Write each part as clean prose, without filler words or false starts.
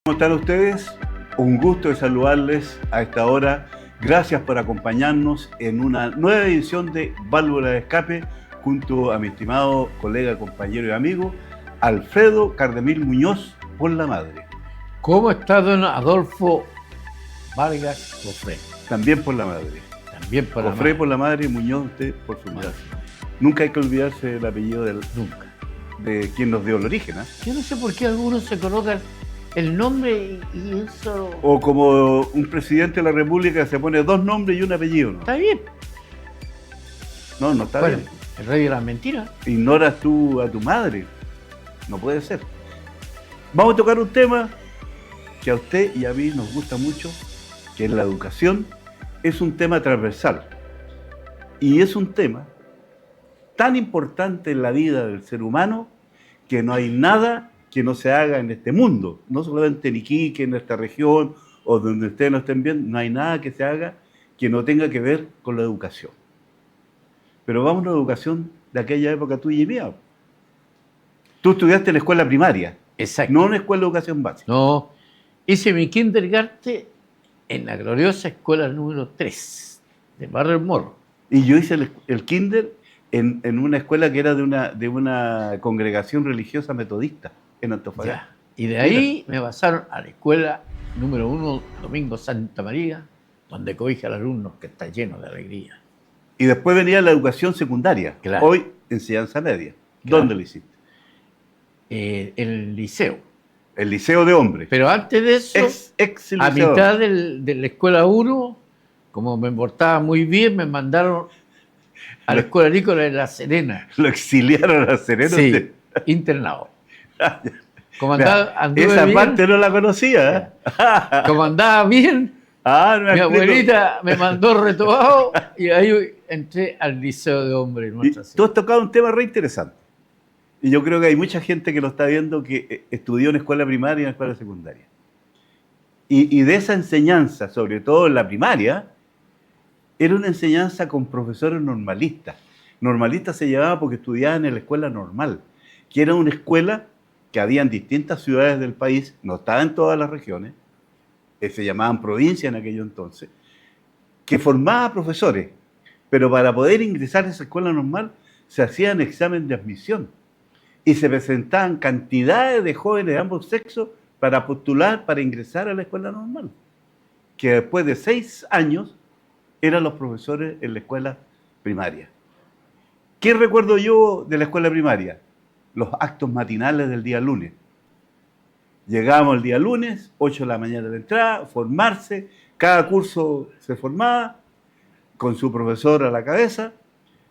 ¿Cómo están ustedes? Un gusto de saludarles a esta hora. Gracias por acompañarnos en una nueva edición de Válvula de Escape junto a mi estimado colega, compañero y amigo Alfredo Cardemil Muñoz por la madre. ¿Cómo está don Adolfo Vargas Cofré? También por la madre. También por Cofré la madre. por la madre y Muñoz usted por su madre. Nunca hay que olvidarse del apellido Nunca. de quien nos dio el origen, ¿eh? Yo no sé por qué algunos se colocan el nombre y eso... O como un presidente de la República se pone dos nombres y un apellido, ¿no? Está bien. No está Bueno, bien. el rey de las mentiras. Ignoras tú a tu madre. No puede ser. Vamos a tocar un tema que a usted y a mí nos gusta mucho, que es la educación. Es un tema transversal. Y es un tema tan importante en la vida del ser humano que no hay nada que no se haga en este mundo. No solamente en Iquique, en nuestra región, o donde ustedes no estén viendo, no hay nada que se haga que no tenga que ver con la educación. Pero vamos a la educación de aquella época tuya y mía. Tú estudiaste en la escuela primaria, Exacto. no en la escuela de educación básica. No, hice mi kindergarten en la gloriosa escuela número 3 de Barrio El Morro. Y yo hice el kinder en una escuela que era de una congregación religiosa metodista en Antofagasta. Ya. Y de ahí me pasaron a la escuela número 1 Domingo Santa María, donde cobija al alumno que está lleno de alegría. Y después venía la educación secundaria, Claro. hoy enseñanza media. Claro. ¿Dónde lo hiciste? En el liceo. El liceo de hombres. Pero antes de eso, ex a liceo. mitad de la escuela 1, como me portaba muy bien, me mandaron a la escuela agrícola de La Serena. Lo exiliaron a la Serena. Sí, usted. internado. Como Vea, anduve esa bien, parte no la conocía. ¿Eh? como andaba bien, Ah, no me mi explico. abuelita me mandó retobado y ahí entré al liceo de hombres. Y tú has tocado un tema re interesante. Y yo creo que hay mucha gente que lo está viendo que estudió en escuela primaria y en escuela secundaria. Y de esa enseñanza, sobre todo en la primaria, era una enseñanza con profesores normalistas. Normalistas se llamaba porque estudiaban en la escuela normal, que era una escuela que había en distintas ciudades del país, no estaba en todas las regiones, se llamaban provincias en aquello entonces, que formaba profesores, pero para poder ingresar a esa escuela normal se hacían examen de admisión y se presentaban cantidades de jóvenes de ambos sexos para postular, para ingresar a la escuela normal, que después de 6 años eran los profesores en la escuela primaria. ¿Qué recuerdo yo de la escuela primaria? Los actos matinales del día lunes. Llegábamos el día lunes, 8 de la mañana de entrada, formarse, cada curso se formaba, con su profesor a la cabeza,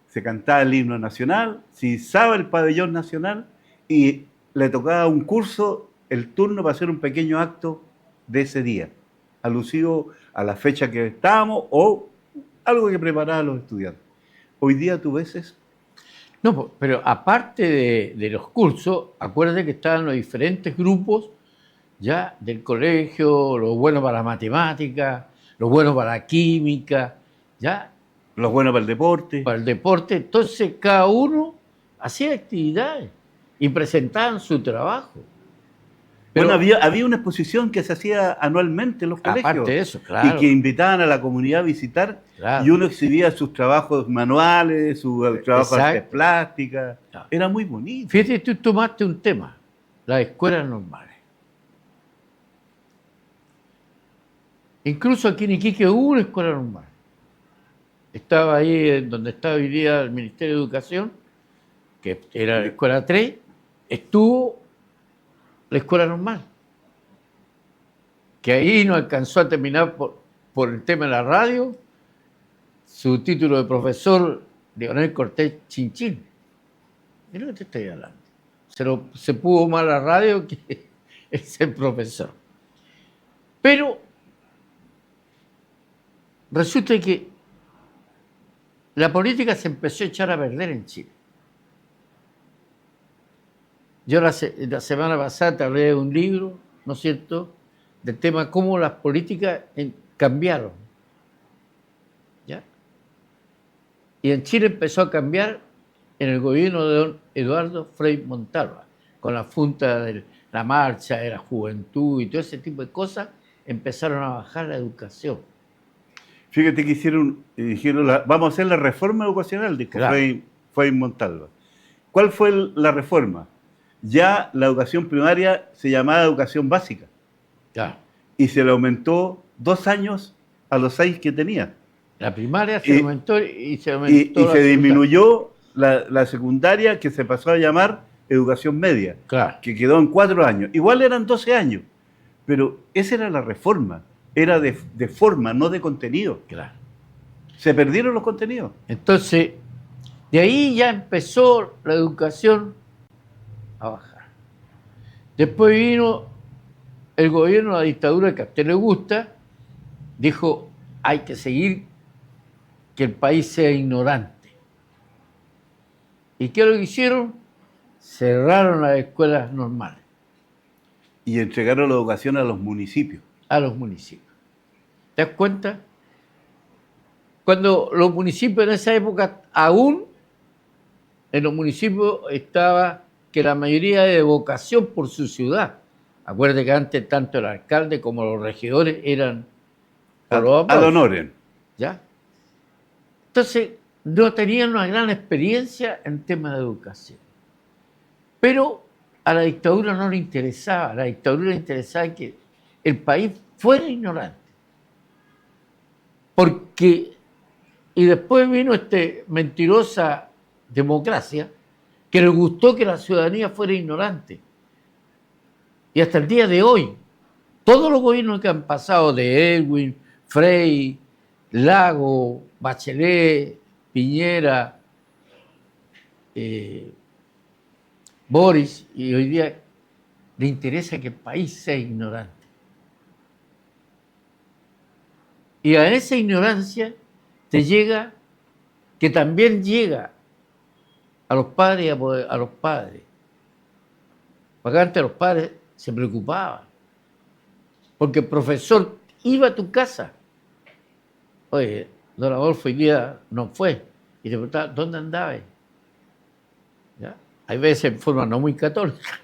se cantaba el himno nacional, se izaba el pabellón nacional y le tocaba un curso, el turno para hacer un pequeño acto de ese día, alusivo a la fecha que estábamos o algo que preparaban los estudiantes. Hoy día tú ves eso. No, pero aparte de los cursos, acuérdate que estaban los diferentes grupos ya del colegio, los buenos para la matemática, los buenos para la química, ya Los buenos para el deporte. para el deporte. Entonces cada uno hacía actividades y presentaban su trabajo. Pero bueno, había una exposición que se hacía anualmente en los colegios. aparte de eso, claro. Y que invitaban a la comunidad a visitar, Claro. y uno exhibía sus trabajos manuales, sus trabajos de Exacto. artes plásticas. Claro. Era muy bonito. Fíjate, tú tomaste un tema, las escuelas normales. Incluso aquí en Iquique hubo una escuela normal. Estaba ahí donde está hoy día el Ministerio de Educación, que era la escuela 3, estuvo la escuela normal. Que ahí no alcanzó a terminar por el tema de la radio, su título de profesor, Leonel Cortés Chinchín. Mira lo que te estoy hablando. Se pudo más la radio que ser profesor. Pero resulta que la política se empezó a echar a perder en Chile. Yo la semana pasada te hablé de un libro, ¿no es cierto?, del tema cómo las políticas cambiaron. ¿Ya? Y en Chile empezó a cambiar en el gobierno de don Eduardo Frei Montalva, con la junta del la marcha de la juventud y todo ese tipo de cosas, empezaron a bajar la educación. Fíjate que dijeron, vamos a hacer la reforma educacional, dijo Claro. Frei Montalva. ¿Cuál fue la reforma? Ya la educación primaria se llamaba educación básica Claro. y se le aumentó 2 años a los 6 que tenía. La primaria se aumentó y se Y aumentó se disminuyó la secundaria, que se pasó a llamar educación media, Claro. que quedó en 4 años. Igual eran 12 años, pero esa era la reforma. Era de forma, no de contenido. Claro. Se perdieron los contenidos. Entonces, de ahí ya empezó la educación a bajar. Después vino el gobierno, la dictadura que a usted le gusta, dijo, hay que seguir que el país sea ignorante. ¿Y qué es lo que hicieron? Cerraron las escuelas normales. Y entregaron la educación a los municipios. A los municipios. ¿Te das cuenta? Cuando los municipios en esa época, aún en los municipios estaba que la mayoría de vocación por su ciudad. Acuérdate que antes tanto el alcalde como los regidores eran Ad honorem. ¿Ya? Entonces, no tenían una gran experiencia en temas de educación. Pero a la dictadura no le interesaba. A la dictadura le interesaba que el país fuera ignorante. Porque, y después vino esta mentirosa democracia que le gustó que la ciudadanía fuera ignorante. Y hasta el día de hoy, todos los gobiernos que han pasado de Elwin, Frei, Lago, Bachelet, Piñera, Boris, y hoy día le interesa que el país sea ignorante. Y a esa ignorancia te llega, que también llega a los padres y a los padres. Porque antes los padres se preocupaban. Porque el profesor iba a tu casa. Oye, don Adolfo hoy día no fue. Y te preguntaba, ¿dónde andaba? ¿Ya? Hay veces en forma no muy católica.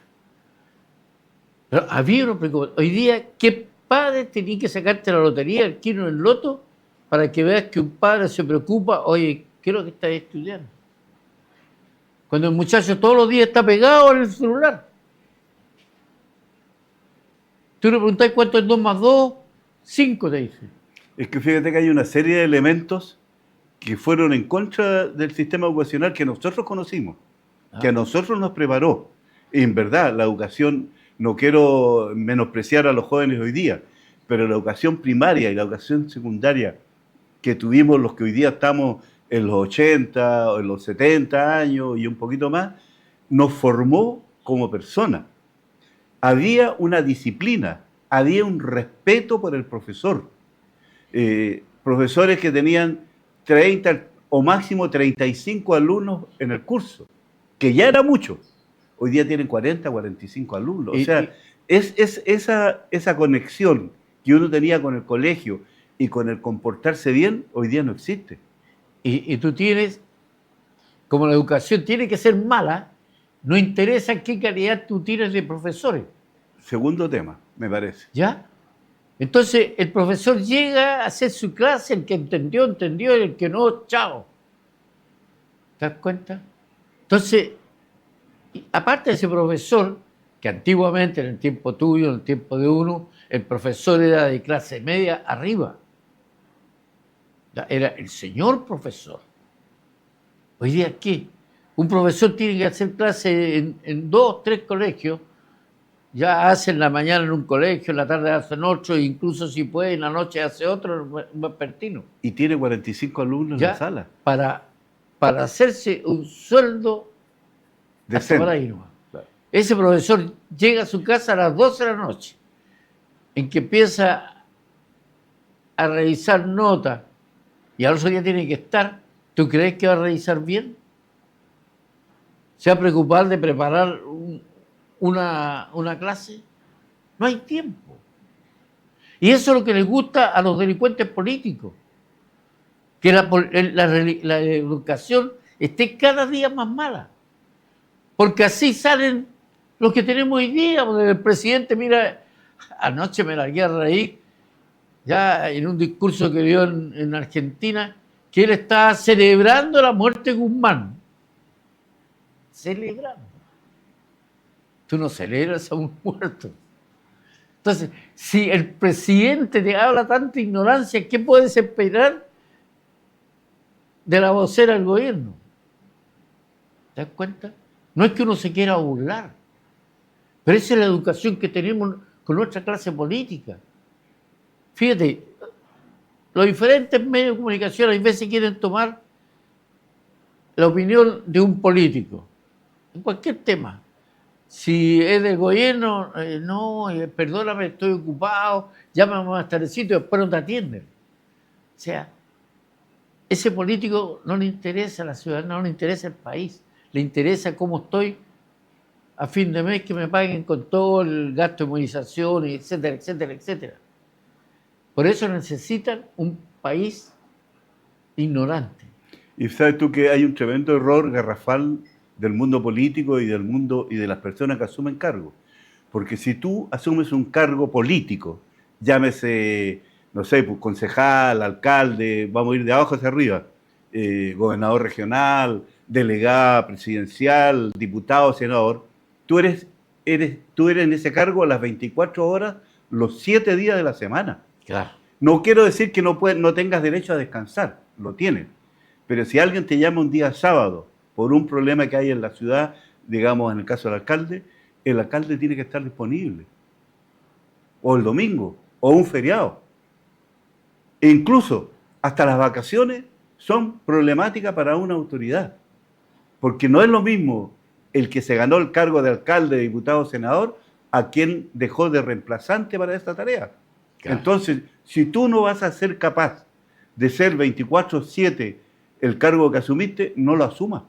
Pero había una preocupación. Hoy día, ¿qué padre tenía que sacarte la lotería, el kilo en el loto, para que veas que un padre se preocupa? Oye, ¿qué es lo que estás estudiando? Cuando el muchacho todos los días está pegado en el celular. Tú le preguntás cuánto es 2 más 2, 5 te dice. Es que fíjate que hay una serie de elementos que fueron en contra del sistema educacional que nosotros conocimos, que a nosotros nos preparó. Y en verdad, la educación, no quiero menospreciar a los jóvenes hoy día, pero la educación primaria y la educación secundaria que tuvimos los que hoy día estamos en los 80 o en los 70 años y un poquito más, nos formó como personas. Había una disciplina, había un respeto por el profesor. Profesores que tenían 30 o máximo 35 alumnos en el curso, que ya era mucho. Hoy día tienen 40, 45 alumnos. O sea, esa conexión que uno tenía con el colegio y con el comportarse bien, hoy día no existe. Y tú tienes, como la educación tiene que ser mala, no interesa qué calidad tú tienes de profesores. Segundo tema, me parece. ¿Ya? Entonces, el profesor llega a hacer su clase, el que entendió, entendió, y el que no, chao. ¿Te das cuenta? Entonces, aparte de ese profesor, que antiguamente, en el tiempo tuyo, en el tiempo de uno, el profesor era de clase media arriba. Era el señor profesor. Hoy día, ¿qué? Un profesor tiene que hacer clase en 2, 3 colegios. Ya hace en la mañana en un colegio, en la tarde hace en otro, e incluso si puede, en la noche hace otro, vespertino. Y tiene 45 alumnos ya, en la sala. Para hacerse un sueldo decente. Por ahí nomás. Claro. Ese profesor llega a su casa a las 12 de la noche, en que empieza a revisar notas, y al otro día tiene que estar. ¿Tú crees que va a revisar bien? ¿Se va a preocupar de preparar una clase? No hay tiempo. Y eso es lo que les gusta a los delincuentes políticos, que la educación esté cada día más mala, porque así salen Lo que tenemos hoy día, porque el presidente, mira, anoche me largué a reír, ya en un discurso que dio en Argentina, que él está celebrando la muerte de Guzmán. Celebrando. Tú no celebras a un muerto. Entonces, si el presidente te habla tanta ignorancia, ¿qué puedes esperar de la vocera del gobierno? ¿Te das cuenta? No es que uno se quiera burlar, pero esa es la educación que tenemos con nuestra clase política. Fíjate, los diferentes medios de comunicación a veces quieren tomar la opinión de un político en cualquier tema. Si es del gobierno, no, perdóname, estoy ocupado, llámame más tardecito y después no te atienden. O sea, ese político no le interesa a la ciudadanía, no le interesa el país, le interesa cómo estoy a fin de mes, que me paguen con todo el gasto de movilización, etcétera, etcétera, etcétera. Por eso necesitan un país ignorante. Y sabes tú que hay un tremendo error garrafal del mundo político y del mundo y de las personas que asumen cargos. Porque si tú asumes un cargo político, llámese, no sé, pues, concejal, alcalde, vamos a ir de abajo hacia arriba, gobernador regional, delegada presidencial, diputado, senador, tú eres en ese cargo a las 24 horas, los 7 días de la semana. Claro. No quiero decir que no tengas derecho a descansar, lo tienes. Pero si alguien te llama un día sábado por un problema que hay en la ciudad, digamos en el caso del alcalde, el alcalde tiene que estar disponible. O el domingo, o un feriado. E incluso hasta las vacaciones son problemáticas para una autoridad. Porque no es lo mismo el que se ganó el cargo de alcalde, diputado, senador, a quien dejó de reemplazante para esta tarea. Claro. Entonces, si tú no vas a ser capaz de ser 24/7 el cargo que asumiste, no lo asumas.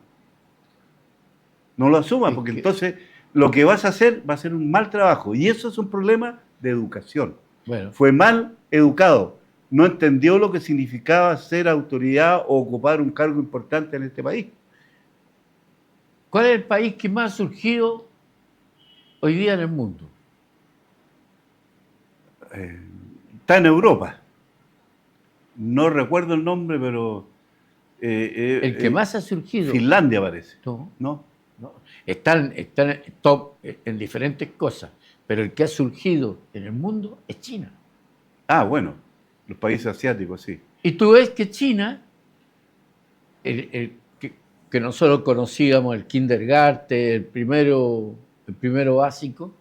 No lo asumas, porque entonces lo que vas a hacer va a ser un mal trabajo. Y eso es un problema de educación. Bueno. Fue mal educado. No entendió lo que significaba ser autoridad o ocupar un cargo importante en este país. ¿Cuál es el país que más ha surgido hoy día en el mundo? Está en Europa. No recuerdo el nombre, pero... el que más ha surgido. Finlandia parece. No. Están top en diferentes cosas, pero el que ha surgido en el mundo es China. Ah, bueno, los países asiáticos, sí. Y tú ves que China, que nosotros conocíamos el kindergarten, el primero básico,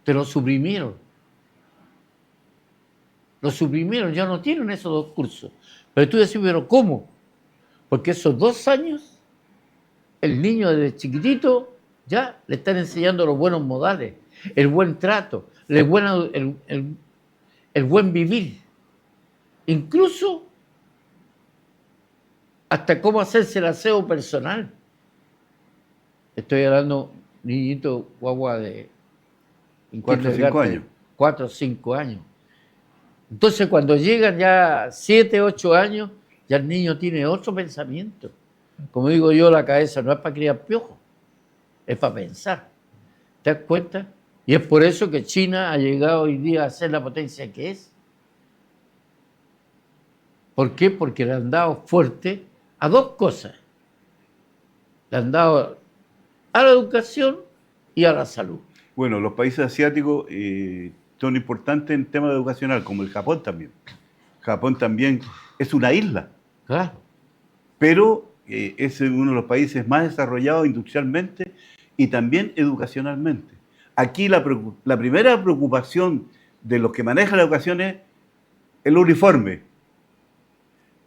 te lo suprimieron. Lo suprimieron, ya no tienen esos 2 cursos. Pero tú decís, ¿pero cómo? Porque esos 2 años, el niño desde chiquitito ya le están enseñando los buenos modales, el buen trato, el buen vivir. Incluso hasta cómo hacerse el aseo personal. Estoy hablando niñito guagua de 4 o 5 años. 4 o 5 años. Entonces cuando llegan ya 7, 8 años, ya el niño tiene otro pensamiento. Como digo yo, la cabeza no es para criar piojos, es para pensar. ¿Te das cuenta? Y es por eso que China ha llegado hoy día a ser la potencia que es. ¿Por qué? Porque le han dado fuerte a 2 cosas. Le han dado a la educación y a la salud. Bueno, los países asiáticos son importantes en temas educacional, como el Japón también. Japón también es una isla. Claro. Pero es uno de los países más desarrollados industrialmente y también educacionalmente. Aquí la primera preocupación de los que manejan la educación es el uniforme,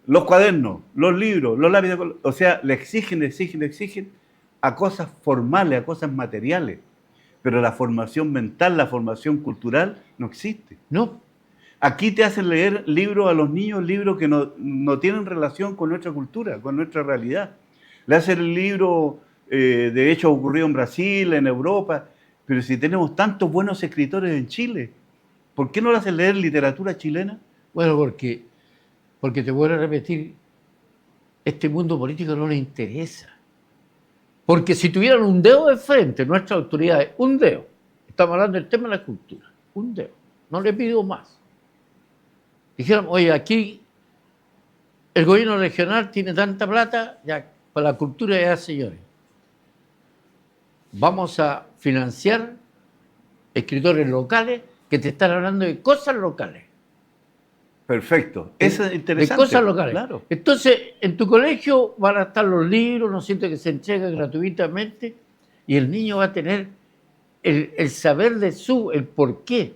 los cuadernos, los libros, los lápices, o sea, le exigen a cosas formales, a cosas materiales, pero la formación mental, la formación cultural no existe. No. Aquí te hacen leer libros a los niños, libros que no tienen relación con nuestra cultura, con nuestra realidad. Le hacen el libro de hechos ocurridos en Brasil, en Europa, pero si tenemos tantos buenos escritores en Chile, ¿por qué no le hacen leer literatura chilena? Bueno, porque te vuelvo a repetir, este mundo político no le interesa. Porque si tuvieran un dedo de frente, nuestras autoridades, un dedo, estamos hablando del tema de la cultura, un dedo, no le pido más. Dijeron, oye, aquí el gobierno regional tiene tanta plata, ya para la cultura ya, señores. Vamos a financiar escritores locales que te están hablando de cosas locales. Perfecto. Eso es interesante. De cosas locales. Claro. Entonces, en tu colegio van a estar los libros, ¿no es cierto?, que se entregan gratuitamente y el niño va a tener el saber de el por qué.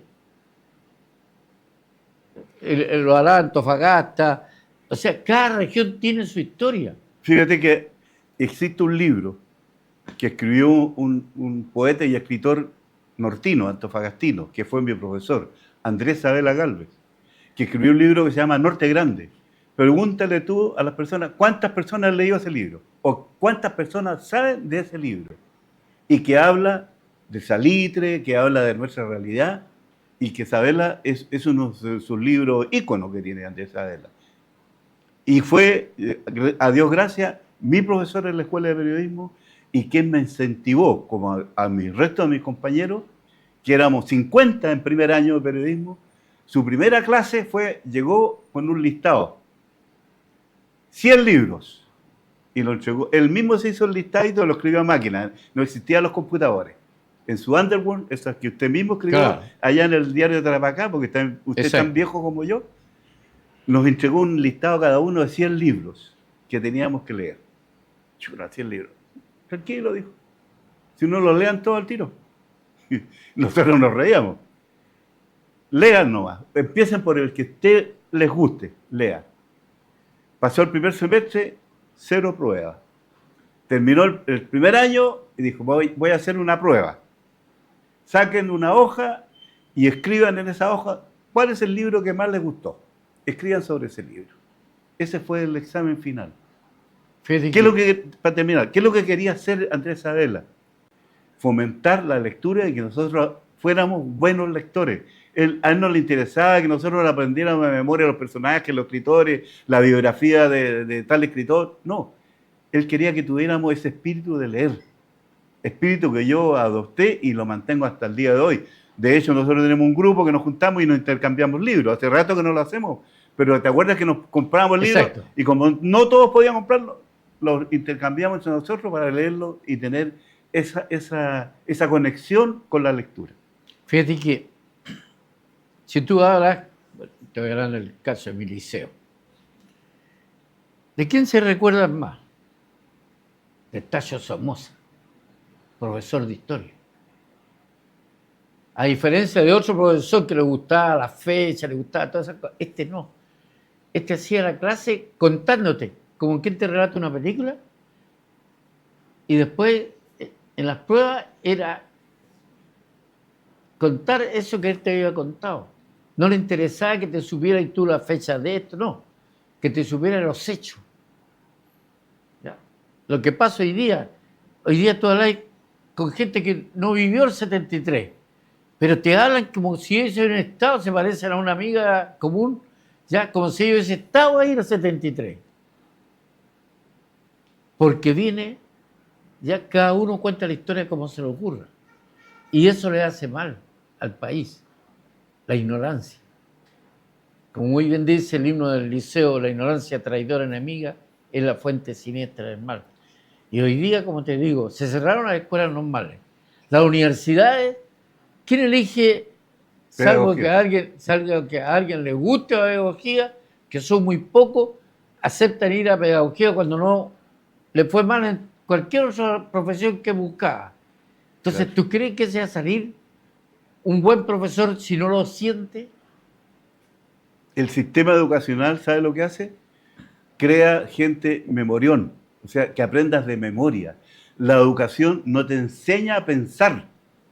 Lo hará Antofagasta. O sea, cada región tiene su historia. Fíjate que existe un libro que escribió un poeta y escritor nortino, antofagastino, que fue mi profesor, Andrés Sabela Galvez, que escribió un libro que se llama Norte Grande. Pregúntale tú a las personas cuántas personas han leído ese libro o cuántas personas saben de ese libro y que habla de salitre, que habla de nuestra realidad y que Sabela es uno de sus libros íconos que tiene Andrés Sabela. Y fue, a Dios gracias, mi profesor en la Escuela de Periodismo y quien me incentivó, como a mi resto de mis compañeros, que éramos 50 en primer año de periodismo. Su primera clase llegó con un listado, 100 libros, y lo entregó. Él mismo se hizo el listadito, lo escribió a máquina, no existían los computadores. En su Underworld, esas que usted mismo escribió, claro, allá en el diario de Tarapacá, porque usted es tan viejo como yo, nos entregó un listado cada uno de 100 libros que teníamos que leer. Chura, 100 libros. Tranquilo, dijo. Si no los lean todos al tiro. Nosotros nos reíamos. Lean nomás. Empiecen por el que a usted les guste. Lean. Pasó el primer semestre, 0 pruebas. Terminó el primer año y dijo, voy a hacer una prueba. Saquen una hoja y escriban en esa hoja cuál es el libro que más les gustó. Escriban sobre ese libro. Ese fue el examen final. Para terminar, ¿qué es lo que quería hacer Andrés Sabela? Fomentar la lectura y que nosotros fuéramos buenos lectores. A él no le interesaba que nosotros aprendiéramos de memoria los personajes, los escritores, la biografía de tal escritor. No, él quería que tuviéramos ese espíritu de leer. Espíritu que yo adopté y lo mantengo hasta el día de hoy. De hecho, nosotros tenemos un grupo que nos juntamos y nos intercambiamos libros. Hace rato que no lo hacemos, pero ¿te acuerdas que nos comprábamos libros? Exacto. Y como no todos podían comprarlos, los intercambiamos entre nosotros para leerlos y tener esa conexión con la lectura. Fíjate que si tú hablas, te voy a hablar en el caso de mi liceo, ¿de quién se recuerda más? De Tacho Somoza, profesor de historia. A diferencia de otro profesor que le gustaba la fecha, le gustaba todas esas cosas, este no. Este hacía la clase contándote, como quien te relata una película, y después en las pruebas era contar eso que él te había contado. No le interesaba que te supieras tú la fecha de esto, no, que te supieras los hechos. ¿Ya? Lo que pasa hoy día tú hablas con gente que no vivió el 73, pero te hablan como si ellos hubieran estado, se parecen a una amiga común, ya como si ellos hubiesen estado ahí en el 73. Porque viene, ya cada uno cuenta la historia como se le ocurra. Y eso le hace mal al país, la ignorancia. Como muy bien dice el himno del liceo, la ignorancia traidora enemiga es la fuente siniestra del mal. Y hoy día, como te digo, se cerraron las escuelas normales. Las universidades, ¿quién elige? Salvo que a alguien le guste la pedagogía, que son muy pocos, aceptan ir a pedagogía cuando no le fue mal en cualquier otra profesión que buscaba. Entonces, claro, ¿tú crees que se va a salir un buen profesor si no lo siente? El sistema educacional, ¿sabe lo que hace? Crea gente memorión, o sea, que aprendas de memoria. La educación no te enseña a pensar,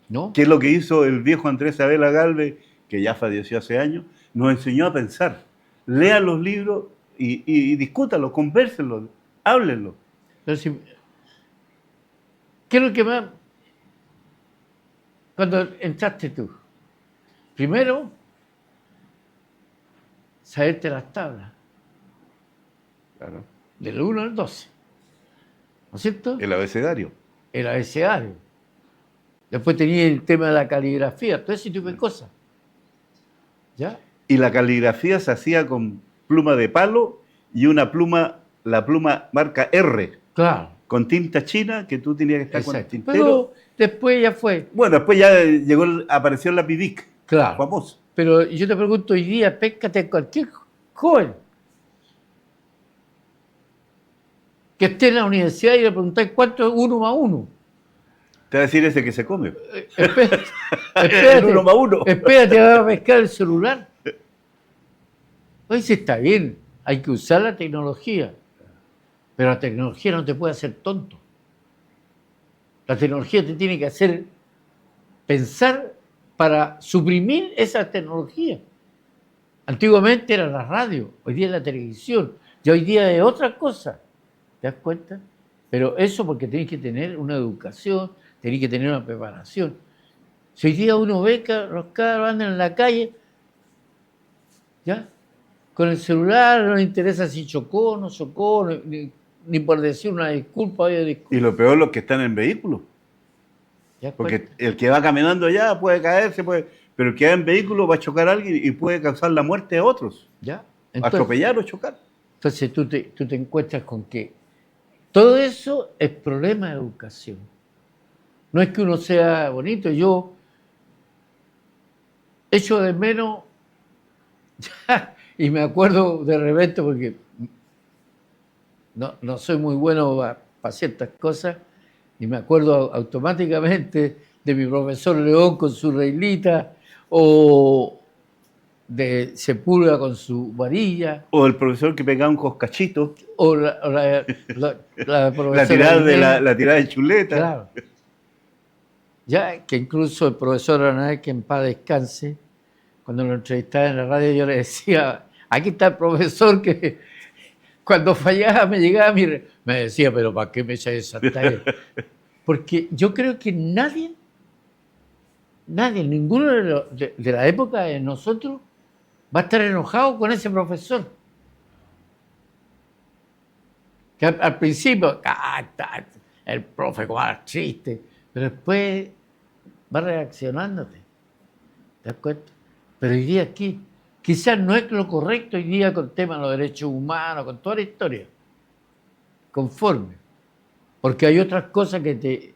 ¿no? Que es lo que hizo el viejo Andrés Sabela Galvez, que ya falleció hace años, nos enseñó a pensar. Lean los libros y discútanlos, convérsenlos, háblenlos. Entonces, ¿qué es lo que más? Cuando entraste tú, primero, saberte las tablas. Claro. Del 1 al 12. ¿No es cierto? El abecedario. el abecedario. Después tenía el tema de la caligrafía, todo ese tipo de cosas. ¿Ya? Y la caligrafía se hacía con pluma de palo y una pluma, la pluma marca R, Claro. con tinta china, que tú tenías que estar con el Exacto. tintero. Pero después ya fue. Bueno, después ya apareció la Pidic, Claro. famoso. Pero yo te pregunto hoy día, péscate a cualquier joven que esté en la universidad y le preguntáis cuánto es 1 más 1. Te va a decir ese que se come. Espérate, El 1 más 1. espérate, va a pescar el celular. Hoy sí está bien, hay que usar la tecnología, pero la tecnología no te puede hacer tonto. La tecnología te tiene que hacer pensar para suprimir esa tecnología. Antiguamente era la radio, hoy día es la televisión, y hoy día es otra cosa. ¿Te das cuenta? Pero eso porque tenés que tener una educación, tenés que tener una preparación. Si hoy día uno ve que los cabros andan en la calle, ¿ya? Con el celular, no le interesa si chocó o no chocó, ni por decir una disculpa, oye, disculpa. Y lo peor, los que están en vehículos. Porque el que va caminando ya puede caerse, pero el que va en vehículo va a chocar a alguien y puede causar la muerte de otros. ¿Ya? Entonces, atropellar o chocar. Entonces tú te encuentras con que todo eso es problema de educación. No es que uno sea bonito, yo echo de menos, y me acuerdo de repente, porque no soy muy bueno para ciertas cosas, y me acuerdo automáticamente de mi profesor León con su reglita, o de Sepúlveda con su varilla. O el profesor que pegaba un coscachito. O la profesora la tirada de chuleta. Claro. Ya que incluso el profesor Aranay, que en paz descanse, cuando lo entrevistaba en la radio, yo le decía, aquí está el profesor que cuando fallaba me llegaba me decía, pero ¿para qué me echas esa talla? Porque yo creo que nadie, ninguno de la época de nosotros va a estar enojado con ese profesor. Que al principio, el profe como era triste, pero después va reaccionándote. ¿Te das cuenta? Pero hoy día aquí, quizás no es lo correcto hoy día con el tema de los derechos humanos, con toda la historia. Conforme. Porque hay otras cosas que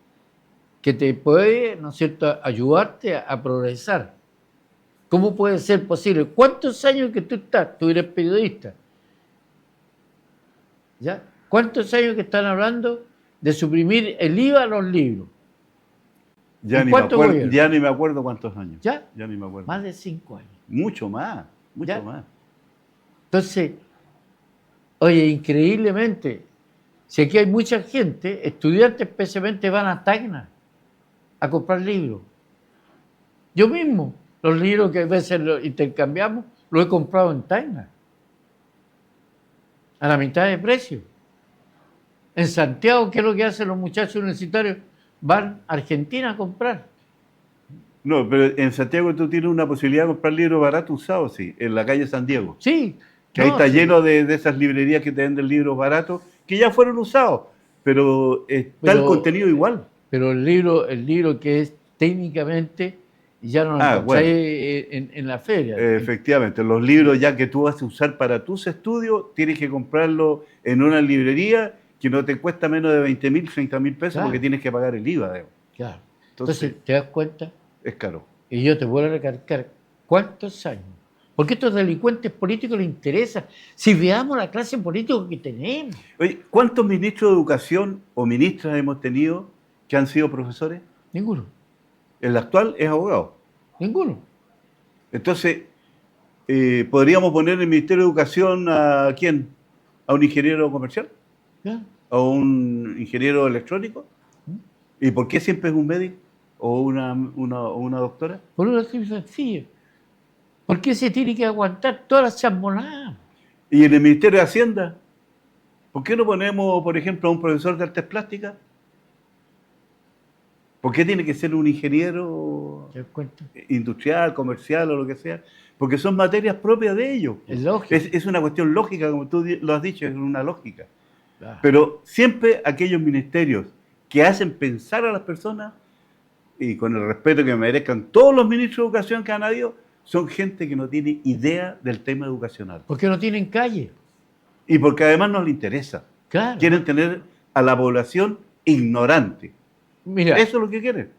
te puede, ¿no es cierto?, ayudarte a progresar. ¿Cómo puede ser posible? ¿Cuántos años que tú estás? Tú eres periodista. ¿Ya? ¿Cuántos años que están hablando de suprimir el IVA a los libros? Ya ni me acuerdo cuántos años. ¿Ya? Ya ni me acuerdo. Más de 5 años. Mucho más. Entonces, oye, increíblemente, si aquí hay mucha gente, estudiantes especialmente van a Tacna a comprar libros. Yo mismo, los libros que a veces los intercambiamos, los he comprado en Tacna. A la mitad de precio. En Santiago, ¿qué es lo que hacen los muchachos universitarios? Van a Argentina a comprar. No, pero en Santiago tú tienes una posibilidad de comprar libros baratos usados, sí, en la calle San Diego. Sí. Que ahí está lleno de esas librerías que te venden libros baratos que ya fueron usados, pero está el contenido igual. Pero el libro que es técnicamente ya no lo encontráis en la feria. Efectivamente, los libros ya que tú vas a usar para tus estudios, tienes que comprarlo en una librería que no te cuesta menos de 20.000, 30.000 pesos, claro, porque tienes que pagar el IVA. Digamos. Claro. Entonces, ¿te das cuenta? Es caro. Y yo te vuelvo a recalcar, ¿cuántos años? Porque a estos delincuentes políticos les interesa. Si veamos la clase política que tenemos. Oye, ¿cuántos ministros de educación o ministras hemos tenido que han sido profesores? Ninguno. El actual es abogado. Ninguno. Entonces, ¿podríamos poner en el Ministerio de Educación a quién? ¿A un ingeniero comercial? ¿Ya? ¿A un ingeniero electrónico? ¿Y por qué siempre es un médico? ¿O una doctora? Por una simple sencilla. ¿Por qué se tiene que aguantar todas las chambonadas? ¿Y en el Ministerio de Hacienda? ¿Por qué no ponemos, por ejemplo, a un profesor de artes plásticas? ¿Por qué tiene que ser un ingeniero industrial, comercial o lo que sea? Porque son materias propias de ellos. Es una cuestión lógica, como tú lo has dicho, es una lógica. Claro. Pero siempre aquellos ministerios que hacen pensar a las personas, y con el respeto que merezcan todos los ministros de educación que han habido, son gente que no tiene idea del tema educacional. Porque no tienen calle. Y porque además no les interesa. Claro. Quieren tener a la población ignorante. Mira, Eso es lo que quieren.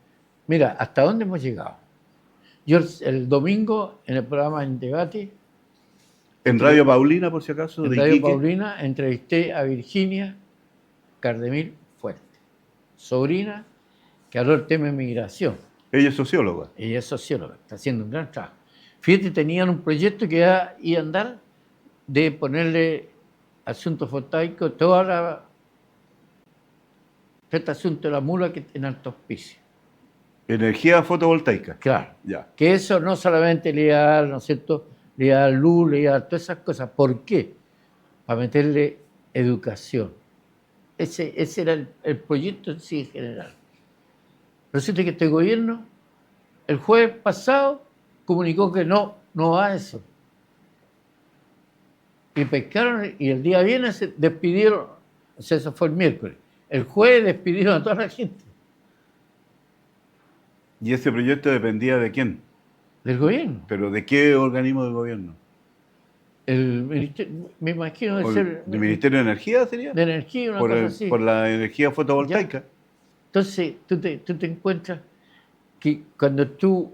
mira, ¿hasta dónde hemos llegado? Yo el domingo, en el programa En Debate, En Radio Paulina, por si acaso, en de Radio Iquique, Paulina, entrevisté a Virginia Cardemil Fuerte, sobrina que habló el tema de migración. ella es socióloga. Ella es socióloga, está haciendo un gran trabajo. Fíjate, tenían un proyecto que iba a andar de ponerle asuntos fotovoltaicos, este asunto de la mula que en alto auspicio. Energía fotovoltaica. Claro. Ya. Que eso no solamente le iba a dar, ¿no es cierto?, le iba a dar luz, le iba a dar todas esas cosas. ¿Por qué? Para meterle educación. Ese era el proyecto en sí en general. Resulta que este gobierno, el jueves pasado, comunicó que no va a eso. Y pescaron, y el día viernes se despidieron, o sea, eso fue el miércoles. El jueves despidieron a toda la gente. ¿Y ese proyecto dependía de quién? Del gobierno. ¿Pero de qué organismo del gobierno? El ministerio, me imagino de ser ¿Del Ministerio de Energía sería? de energía, una Por, cosa el- así. por la energía fotovoltaica. Entonces, tú te encuentras que cuando tú,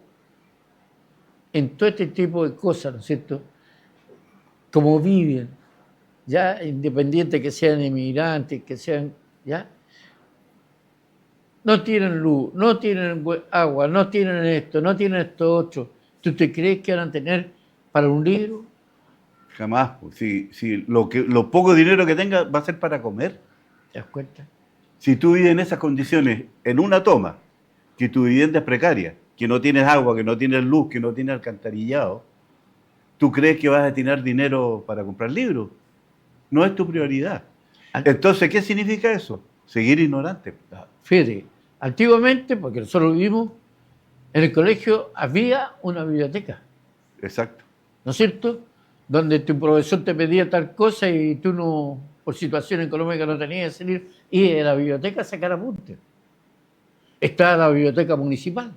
en todo este tipo de cosas, ¿no es cierto?, como viven, ya independiente que sean inmigrantes, que sean, ya, no tienen luz, no tienen agua, no tienen esto, no tienen esto otro. ¿Tú te crees que van a tener para un libro? Jamás. Pues. Si lo poco dinero que tenga va a ser para comer. ¿Te das cuenta? Si tú vives en esas condiciones, en una toma, que tu vivienda es precaria, que no tienes agua, que no tienes luz, que no tienes alcantarillado, ¿tú crees que vas a tener dinero para comprar libros? No es tu prioridad. Entonces, ¿qué significa eso? Seguir ignorante. Fíjate, antiguamente, porque nosotros vivimos, en el colegio había una biblioteca, Exacto. ¿no es cierto?, donde tu profesor te pedía tal cosa y tú no, por situación económica no tenías que salir, y a la biblioteca a sacar apuntes. Está la biblioteca municipal,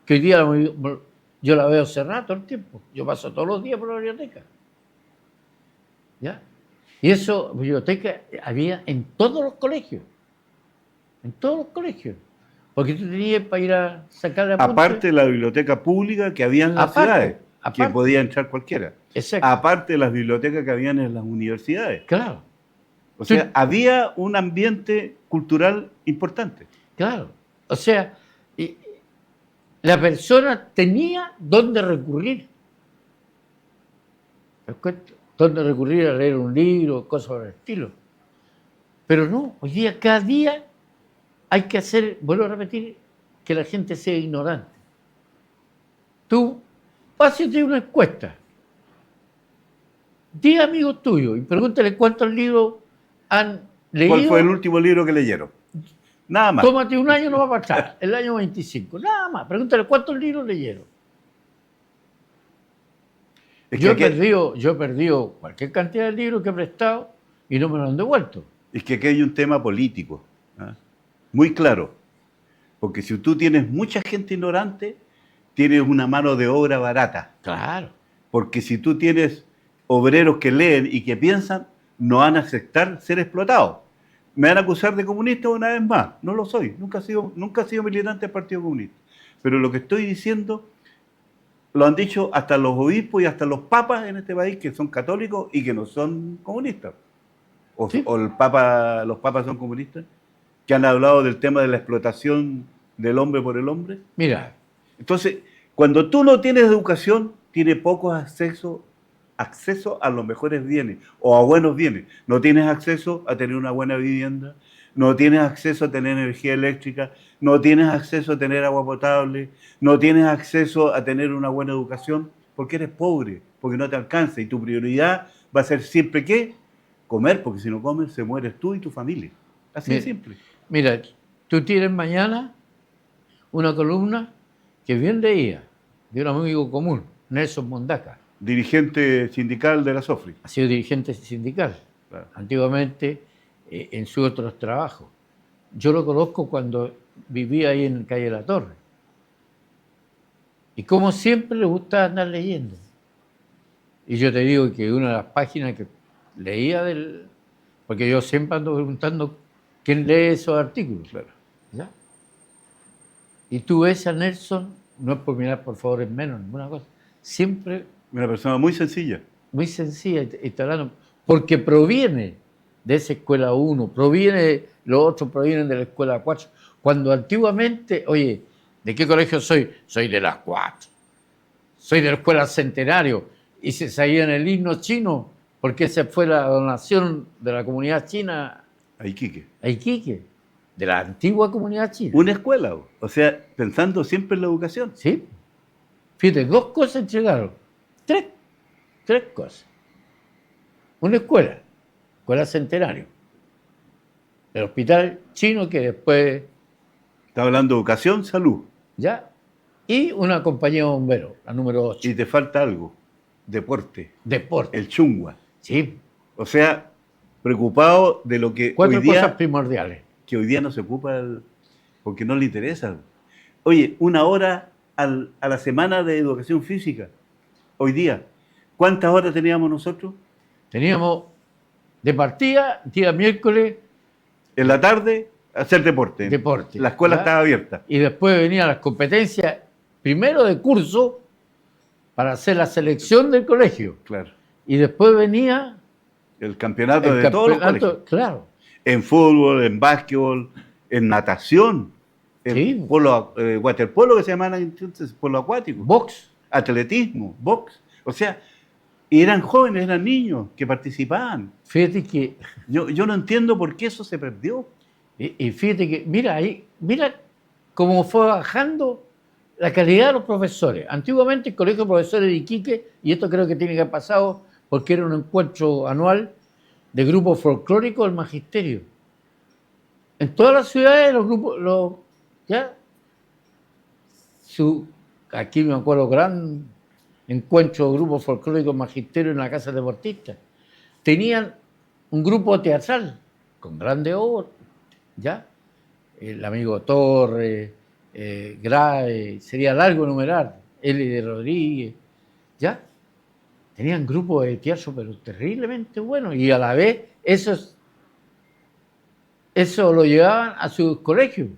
que hoy día yo la veo cerrada todo el tiempo. Yo paso todos los días por la biblioteca. ¿Ya? Y eso, biblioteca había en todos los colegios. En todos los colegios. Porque tú tenías para ir a sacar apuntes. Aparte de la biblioteca pública que había en las ciudades, que podía entrar cualquiera. Exacto. Aparte de las bibliotecas que habían en las universidades. Claro. O sea, había un ambiente cultural importante. Claro. O sea, la persona tenía dónde recurrir. ¿Te das cuenta? Dónde recurrir a leer un libro, cosas por el estilo. Pero no, hoy día, cada día, hay que hacer, vuelvo a repetir, que la gente sea ignorante. Tú, pásate una encuesta. 10 amigos tuyos y pregúntale cuántos libros han leído. ¿Cuál fue el último libro que leyeron? Nada más. Tómate un año, no va a pasar. El año 25. Nada más. Pregúntale cuántos libros leyeron. Yo he perdido cualquier cantidad de libros que he prestado y no me lo han devuelto. Es que aquí hay un tema político, ¿eh? Muy claro. Porque si tú tienes mucha gente ignorante, tienes una mano de obra barata. Claro. Porque si tú tienes obreros que leen y que piensan, no van a aceptar ser explotados. Me van a acusar de comunista una vez más. No lo soy. Nunca he sido militante del Partido Comunista. Pero lo que estoy diciendo lo han dicho hasta los obispos y hasta los papas en este país, que son católicos y que no son comunistas. Sí. O los papas son comunistas, que han hablado del tema de la explotación del hombre por el hombre. Mira. Entonces, cuando tú no tienes educación, tienes poco acceso a los mejores bienes o a buenos bienes. No tienes acceso a tener una buena vivienda, no tienes acceso a tener energía eléctrica, no tienes acceso a tener agua potable, no tienes acceso a tener una buena educación, porque eres pobre, porque no te alcanza y tu prioridad va a ser siempre ¿qué? Comer, porque si no comes se mueres tú y tu familia. Así de simple. Mira, tú tienes mañana una columna que bien leía de un amigo común, Nelson Mondaca. Dirigente sindical de la SOFRI. Ha sido dirigente sindical, claro. Antiguamente en sus otros trabajos. yo lo conozco cuando vivía ahí en Calle La Torre. Y como siempre le gustaba andar leyendo. Y yo te digo que una de las páginas que leía porque yo siempre ando preguntando quién lee esos artículos. Claro. ¿Ya? Y tú ves a Nelson, no es por mirar por favor en menos, ninguna cosa, siempre Una persona muy sencilla. muy sencilla, y te hablando, porque proviene de esa escuela 1, los otros provienen de la escuela 4. Cuando antiguamente, oye, ¿de qué colegio soy? Soy de las 4. Soy de la escuela Centenario. Y se sabía en el himno chino, porque esa fue la donación de la comunidad china A Iquique. a Iquique, de la antigua comunidad china. Una escuela, o sea, pensando siempre en la educación. ¿Sí? Fíjate, 2 cosas entregaron. 3 cosas. Una escuela Centenario. El hospital chino que después, Está hablando de educación, salud. ¿ya? Y una compañía de bomberos, la número 8. Y te falta algo. Deporte. Deporte. El chungua. Sí. O sea, preocupado de lo que 4 hoy día, cosas primordiales. que hoy día no se ocupa porque no le interesa. Oye, 1 hora a la semana de educación física. Hoy día. ¿Cuántas horas teníamos nosotros? Teníamos de partida, día miércoles, En la tarde, hacer deporte. deporte. La escuela ¿ya? estaba abierta. Y después venían las competencias, primero de curso, para hacer la selección del colegio. Claro. Y después venía El campeonato el de todos los campeonato, colegios. claro. En fútbol, en básquetbol, en natación, en Sí. polo, waterpolo que se llamaba entonces, polo acuático, Box. atletismo, box. O sea, y eran jóvenes, eran niños que participaban. Fíjate que, Yo no entiendo por qué eso se perdió. y fíjate que, mira ahí, mira cómo fue bajando la calidad de los profesores. Antiguamente el Colegio de Profesores de Iquique, y esto creo que tiene que haber pasado porque era un encuentro anual de grupos folclóricos del magisterio. En todas las ciudades los grupos, ¿ya? Aquí me acuerdo, gran encuentro de grupos folclóricos magisterio en la casa deportista. Tenían un grupo teatral con grandes obras, ¿ya? El amigo Torres, Grae, sería largo enumerar, Eli de Rodríguez, ¿ya? Tenían grupos de teatro, pero terriblemente buenos, y a la vez eso lo llevaban a sus colegios,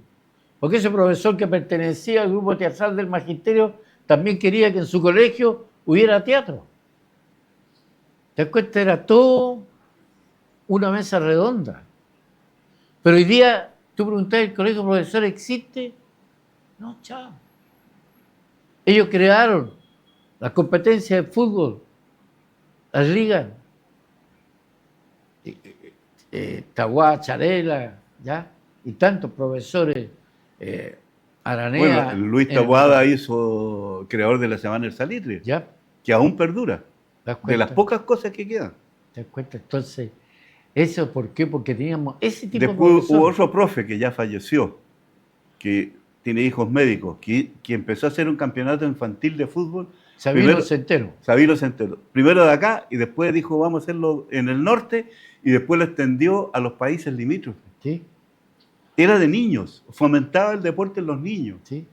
porque ese profesor que pertenecía al grupo teatral del magisterio también quería que en su colegio hubiera teatro. ¿Te das cuenta? Era todo una mesa redonda. Pero hoy día, tú preguntás, ¿el colegio de profesores existe? No, chao. Ellos crearon las competencias de fútbol, las ligas, Tahuá, Charela, ¿ya? Y tantos profesores, Aranea. Bueno, Luis Taboada hizo creador de la Semana del Salitre, ¿Ya? que aún perdura, ¿Te das de cuenta? las pocas cosas que quedan. ¿Te das cuenta? Entonces, ¿eso por qué? Porque teníamos ese tipo de Después profesores. hubo otro profe que ya falleció, que tiene hijos médicos, que empezó a hacer un campeonato infantil de fútbol. Sabino Primero- Centeno. Sabino Centeno. Primero de acá y después dijo vamos a hacerlo en el norte y después lo extendió a los países limítrofes. ¿Sí? Era de niños, fomentaba el deporte en los niños. ¿Sí?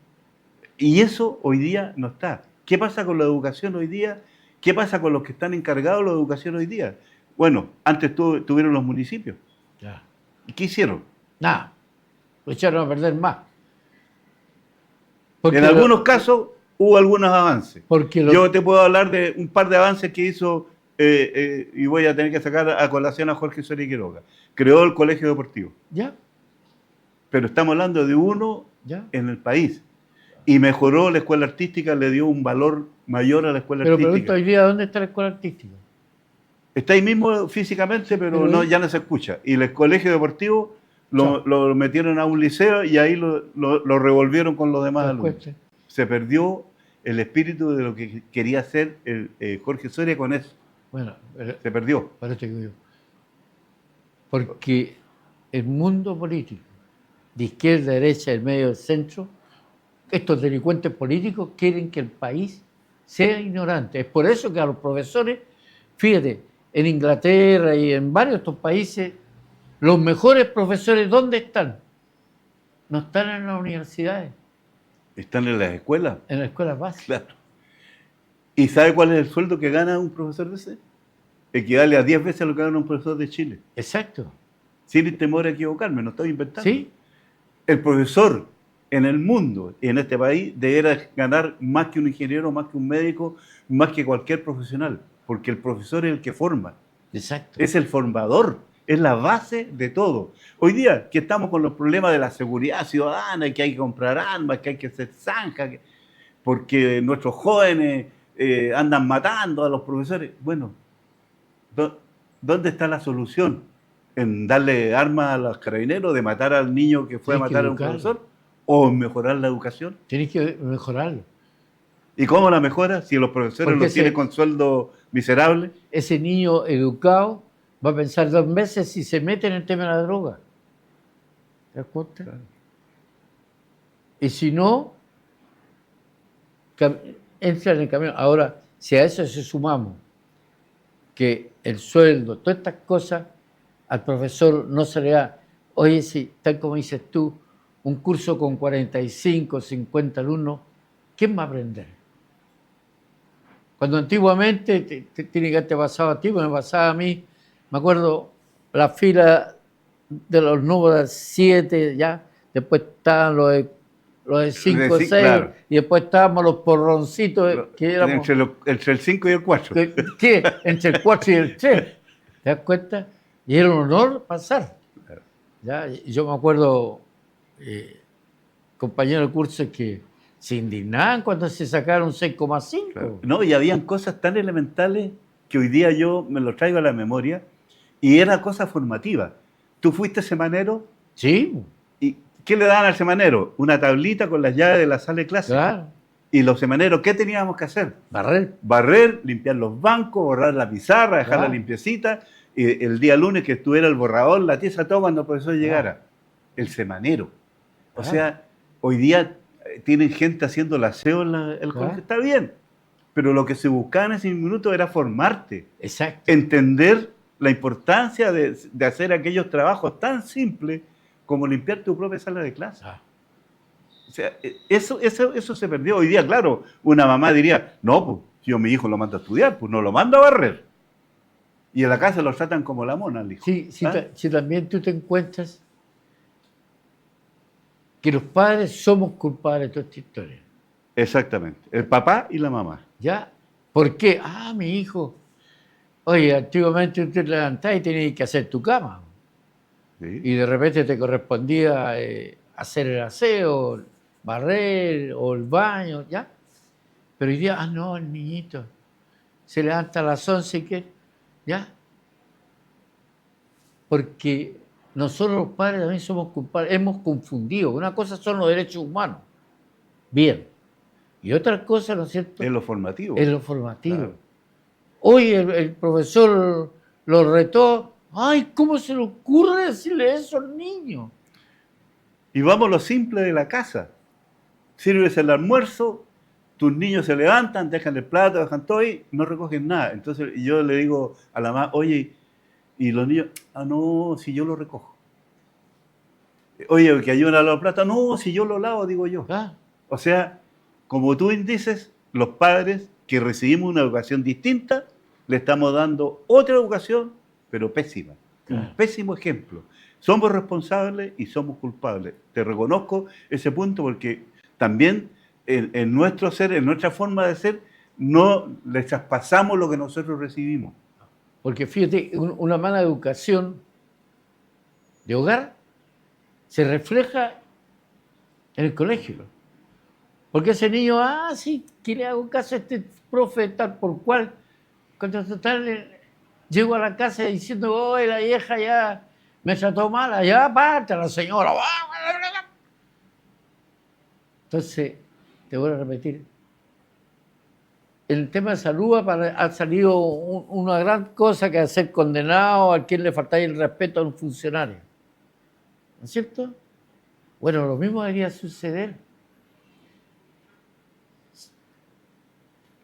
Y eso hoy día no está. ¿Qué pasa con la educación hoy día? ¿Qué pasa con los que están encargados de la educación hoy día? Bueno, antes tuvieron los municipios. Ya. ¿Y qué hicieron? Nada. Lo echaron a perder más. En algunos casos hubo algunos avances. Porque Yo te puedo hablar de un par de avances que hizo, y voy a tener que sacar a colación a Jorge Soria Quiroga. Creó el colegio deportivo. ¿Ya? Pero estamos hablando de uno ¿Ya? en el país. Y mejoró la escuela artística, le dio un valor mayor a la escuela Pero artística. pregunto hoy día, ¿dónde está la escuela artística? Está ahí mismo físicamente, pero Pero ya no se escucha. Y el colegio deportivo Chao. lo metieron a un liceo y ahí lo revolvieron con los demás ¿Te das alumnos. cuenta? Se perdió el espíritu de lo que quería hacer Jorge Soria con eso. Bueno, Se perdió. para esto digo yo. Porque el mundo político, de izquierda, derecha, del medio, del centro, estos delincuentes políticos quieren que el país sea ignorante. Es por eso que a los profesores, fíjate, en Inglaterra y en varios de estos países, los mejores profesores, ¿dónde están? no están en las universidades, Están en las escuelas. en las escuelas básicas. Claro. ¿Y sabe cuál es el sueldo que gana un profesor de ese? Equivale a 10 veces a lo que gana un profesor de Chile. Exacto. Sin temor a equivocarme, no estoy inventando. ¿Sí? El profesor en el mundo y en este país debería ganar más que un ingeniero, más que un médico, más que cualquier profesional, porque el profesor es el que forma, Exacto. es el formador, es la base de todo. Hoy día que estamos con los problemas de la seguridad ciudadana, que hay que comprar armas, que hay que hacer zanjas, porque nuestros jóvenes andan matando a los profesores. Bueno, ¿dónde está la solución? ¿En darle armas a los carabineros, de matar al niño que fue a Tienes que matar a un educarlo. profesor? ¿O en mejorar la educación? Tienes que mejorarlo. ¿Y cómo la mejora si los profesores Porque los tienen con sueldo miserable? ese niño educado va a pensar 2 meses si se mete en el tema de la droga. ¿Te das cuenta? Claro. Y si no, entra en el camino. Ahora, si a eso se sumamos que el sueldo, todas estas cosas, al profesor no se le da, oye, si, tal como dices tú, un curso con 45, 50 alumnos, ¿quién va a aprender? Cuando antiguamente, tiene que haberte pasado a ti, me pasaba a mí, me acuerdo, la fila de los números 7, ya, después estaban los de 5, 6, claro. y después estábamos los porroncitos, que éramos... Entre el 5 y el 4. ¿Qué? Entre el 4 y el 3. ¿Te das cuenta? Y era un honor pasar. Claro. ¿Ya? Yo me acuerdo, compañeros de curso que se indignaban cuando se sacaron 6,5. Claro. No, y habían cosas tan elementales que hoy día yo me lo traigo a la memoria y era cosa formativa. ¿Tú fuiste semanero? Sí. ¿Y qué le daban al semanero? Una tablita con las llaves de la sala de clase. Claro. Y los semaneros, ¿qué teníamos que hacer? Barrer. Barrer, limpiar los bancos, borrar la pizarra, dejarla Claro. limpiecita. Y el día lunes que estuviera el borrador, la tiza, todo cuando el profesor llegara. Claro. El semanero. O Claro. sea, hoy día tienen gente haciendo el aseo en el Claro. colegio. Está bien. Pero lo que se buscaba en ese minuto era formarte. Exacto. Entender la importancia de hacer aquellos trabajos tan simples como limpiar tu propia sala de clase. Ah. O sea, eso se perdió. Hoy día, claro, una mamá diría, no, pues yo mi hijo lo mando a estudiar, pues no lo mando a barrer. Y en la casa lo tratan como la mona, al hijo. Sí, ¿Ah? si también tú te encuentras que los padres somos culpables de toda esta historia. Exactamente. El papá y la mamá. ¿Ya? ¿Por qué? Ah, mi hijo. Oye, antiguamente tú te levantás y tenías que hacer tu cama. ¿Sí? Y de repente te correspondía hacer el aseo, barrer o el baño, ¿ya? Pero hoy día, no, el niñito se levanta a las 11 y ¿qué? ¿Ya? Porque nosotros los padres también somos culpables, hemos confundido. Una cosa son los derechos humanos, bien. Y otra cosa, ¿no es cierto? Es lo formativo. Es lo formativo. Claro. Hoy el profesor lo retó. Ay, ¿cómo se le ocurre decirle eso al niño? Y vamos a lo simple de la casa. Sirves el almuerzo, tus niños se levantan, dejan el plato, dejan todo y no recogen nada. Entonces yo le digo a la mamá, oye, y los niños, ah, no, si yo lo recojo. Oye, que ayudan a lavar los platos, no, si yo lo lavo, digo yo. Ah, O sea, como tú dices, los padres que recibimos una educación distinta, le estamos dando otra educación, pero pésima. Un Claro. pésimo ejemplo. Somos responsables y somos culpables. Te reconozco ese punto porque también en nuestro ser, en nuestra forma de ser, no le traspasamos lo que nosotros recibimos. porque fíjate, una mala educación de hogar se refleja en el colegio. Porque ese niño, sí, que le hago caso a este profe tal por cual. Cuando total llego a la casa diciendo, oye, la vieja ya me trató mal, allá aparte la señora. Entonces, te voy a repetir, el tema de salud ha salido una gran cosa que es ser condenado a quien le falta el respeto a un funcionario. ¿No es cierto? Bueno, lo mismo debería suceder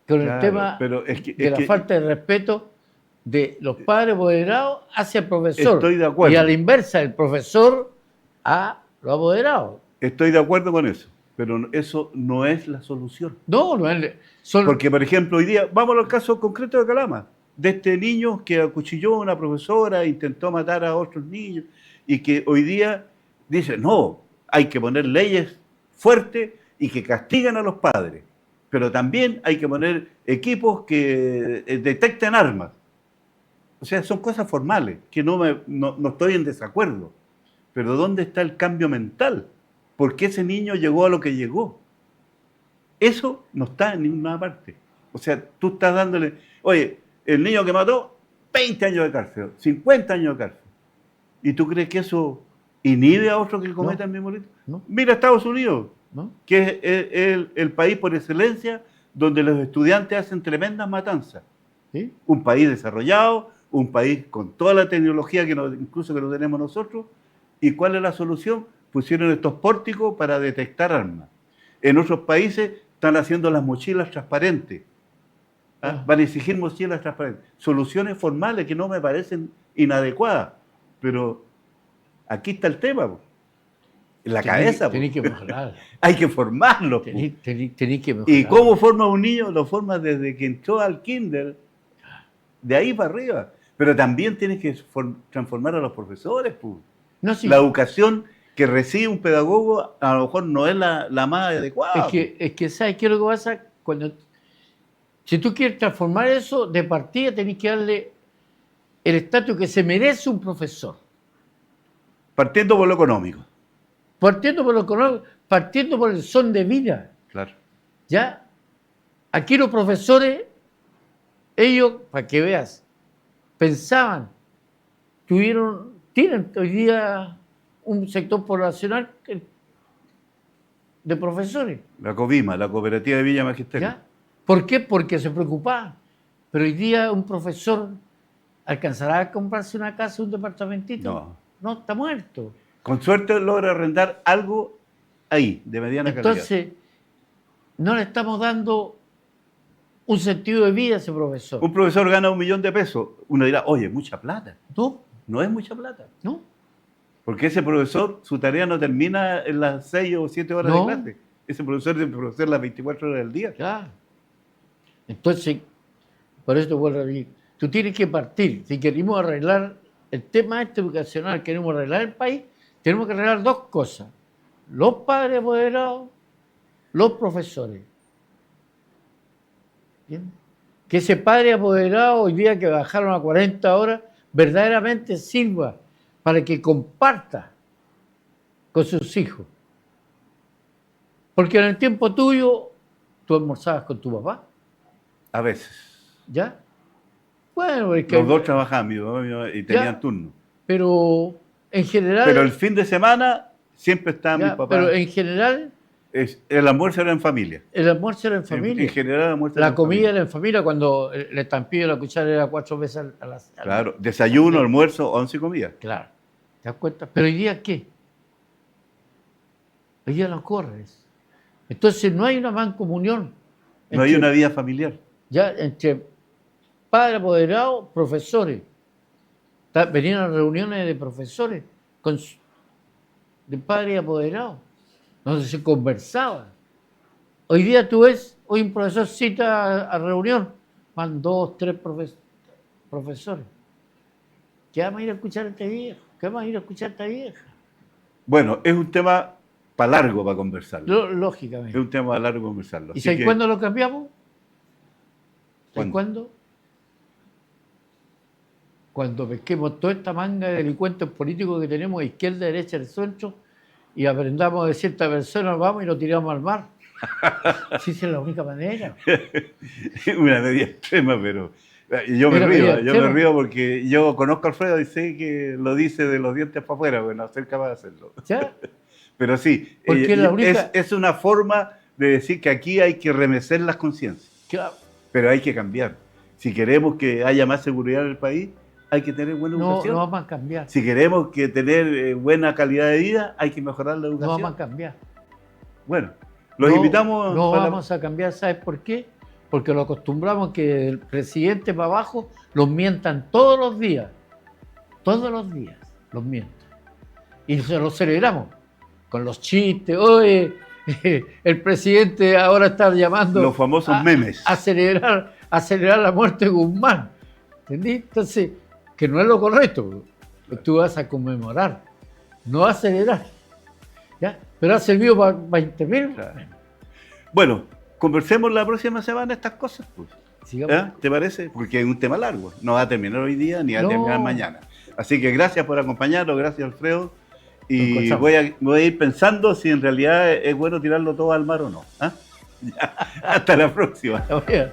con el Claro, tema pero de la falta de respeto de los padres apoderados hacia el profesor. Estoy de acuerdo. Y a la inversa, el profesor a los apoderados. Estoy de acuerdo con eso, pero eso no es la solución. No, no es. Porque, por ejemplo, hoy día, vamos al caso concreto de Calama, de este niño que acuchilló a una profesora, intentó matar a otros niños, y que hoy día dice, no, hay que poner leyes fuertes y que castiguen a los padres, pero también hay que poner equipos que detecten armas. O sea, son cosas formales, que no estoy en desacuerdo, pero ¿dónde está el cambio mental? ¿Por qué ese niño llegó a lo que llegó? Eso no está en ninguna parte. O sea, tú estás dándole, oye, el niño que mató, 20 años de cárcel, 50 años de cárcel. ¿Y tú crees que eso inhibe a otro que cometa el mismo delito? No. Mira Estados Unidos, ¿No? que es el país por excelencia donde los estudiantes hacen tremendas matanzas. ¿Sí? Un país desarrollado, un país con toda la tecnología incluso que no tenemos nosotros. ¿Y cuál es la solución? Pusieron estos pórticos para detectar armas. En otros países están haciendo las mochilas transparentes. ¿Ah? Van a exigir mochilas transparentes. Soluciones formales que no me parecen inadecuadas. Pero aquí está el tema, po. En la cabeza. Tenés que mejorar. Hay que formarlo. Tenés que mejorar. ¿Y cómo forma un niño? Lo forma desde que entró al kinder, de ahí para arriba. Pero también tienes que transformar a los profesores, pues. No, sí. La educación que recibe un pedagogo a lo mejor no es la más adecuada. Es que ¿sabes qué es lo que pasa? Si tú quieres transformar eso, de partida tenés que darle el estatus que se merece un profesor. Partiendo por lo económico. Partiendo por lo económico, partiendo por el son de vida. Claro. ¿Ya? Aquí los profesores, ellos, para que veas, pensaban, tienen hoy día un sector poblacional de profesores. La COVIMA, la Cooperativa de Villa Magisterio. ¿Ya? ¿Por qué? Porque se preocupaban. Pero hoy día un profesor alcanzará a comprarse una casa, un departamentito. No. No, está muerto. Con suerte logra arrendar algo ahí, de mediana calidad. Entonces, no le estamos dando un sentido de vida a ese profesor. Un profesor gana $1 millón. Uno dirá, oye, mucha plata. No, No es mucha plata. no. Porque ese profesor, su tarea no termina en las 6 o 7 horas No. de clase. Ese profesor debe profesor las 24 horas del día. Claro. Entonces, por eso te vuelvo a decir, tú tienes que partir. Si queremos arreglar el tema educacional, queremos arreglar el país, tenemos que arreglar dos cosas. Los padres apoderados, los profesores. ¿Bien? Que ese padre apoderado, hoy día que bajaron a 40 horas, verdaderamente sirva para que comparta con sus hijos. Porque en el tiempo tuyo, tú almorzabas con tu papá. A veces. ¿Ya? Bueno, es que... Los dos trabajaban, mi mamá y tenían Ya. turno. Pero en general... Pero el fin de semana siempre estaban ya, mis papás. pero en general, El almuerzo era en familia. el almuerzo era en familia. En general el almuerzo era La en comida familia. era en familia cuando el estampillo de la cuchara era 4 veces a la... Claro, desayuno, almuerzo, 11 comidas. Claro. ¿Te das cuenta? Pero hoy día, ¿qué? Hoy día no corres. Entonces no hay una mancomunión. No hay una vida familiar. Ya entre padres apoderados, profesores. Venían a reuniones de profesores de padres apoderados, donde se conversaba. Hoy día tú ves, hoy un profesor cita a reunión, van 2, 3 profesores. ¿Qué vamos a ir a escuchar a este viejo? ¿Qué vamos a ir a escuchar a esta vieja? Bueno, es un tema para largo para conversarlo. Es Lógicamente. un tema para largo conversarlo. ¿Y Así sabes que, cuándo lo cambiamos? ¿Sabes ¿cuándo? cuándo? Cuando pesquemos toda esta manga de delincuentes políticos que tenemos de izquierda, derecha, del centro, y aprendamos de cierta persona, vamos y lo tiramos al mar. Sí, esa es la única manera. Una medida extrema, pero yo me Era río, medida yo me extrema. río porque yo conozco a Alfredo y sé que lo dice de los dientes para afuera, bueno, ser capaz de hacerlo. ¿Ya? Pero sí, Porque la única- es una forma de decir que aquí hay que remecer las conciencias, Claro. pero hay que cambiar. Si queremos que haya más seguridad en el país, hay que tener buena No, educación. no vamos a cambiar. Si queremos que tener buena calidad de vida, hay que mejorar la No educación. vamos a cambiar. Bueno, los No, invitamos. No para- vamos a cambiar, ¿sabes por qué? Porque lo acostumbramos que el presidente para abajo los mientan todos los días. Todos los días los mientan. Y se los celebramos. con los chistes. Oye, el presidente ahora está llamando Los famosos memes. acelerar la muerte de Guzmán. ¿Entendí? Entonces, que no es lo correcto. Tú vas a conmemorar, no acelerar. ¿Ya? Pero ha servido para intervenir. Claro. Bueno, conversemos la próxima semana estas cosas, pues. Sigamos. ¿Te parece? Porque es un tema largo. No va a terminar hoy día ni va a No. terminar mañana. Así que gracias por acompañarnos, gracias Alfredo. Y Nos voy a ir pensando si en realidad es bueno tirarlo todo al mar o no. ¿Ah? Ya. Hasta la próxima. Oye,